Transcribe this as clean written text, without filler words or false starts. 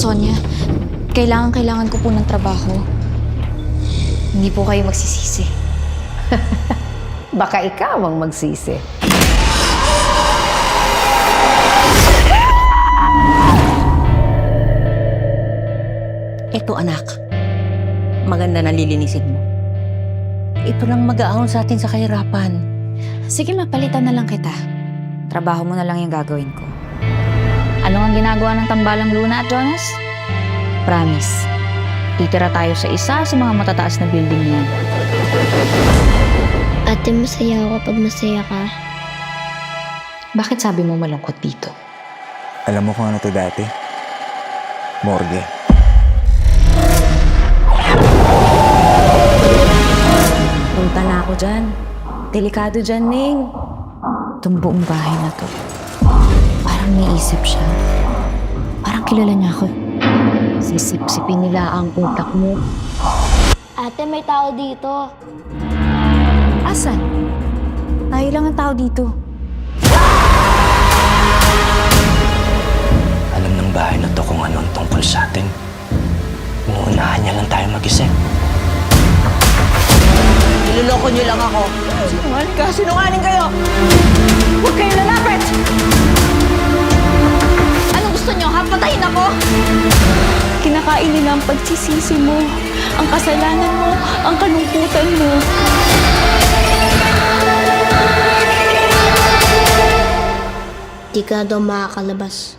Sonia, kailangan ko po ng trabaho. Hindi po kayo magsisisi. Baka ikaw ang magsisi. Eto anak, maganda na lilinisin mo. Ito lang mag-aahon sa atin sa kahirapan. Sige, mapalitan na lang kita. Trabaho mo na lang yung gagawin ko. Ano ang ginagawa ng tambalang Luna at Jonas? Promise, titira tayo sa isa sa mga matataas na building niyan. Ate, masaya ako pag masaya ka. Bakit sabi mo malungkot dito? Alam mo kung ano to dati? Morgue. Punta na ako dyan. Delikado dyan, Ning. Itong buong bahay na to, parang may isip siya. Parang kilala niya ako. Sisip-sipin nila ang utak mo. Ate, may tao dito. Asan? Tayo lang ang tao dito. Alam ng bahay na to kung ano ang tungkol sa atin. Inuunahan niya lang tayo mag-isip. Niloloko niyo lang ako. Sinungaling ka! Sinungaling kayo! Huwag kayo lalapit! Anong gusto niyo, ha? Patayin ako? Kinakain nila ang pagsisisi mo, ang kasalanan mo, ang kalungkutan mo. Di ka daw makakalabas.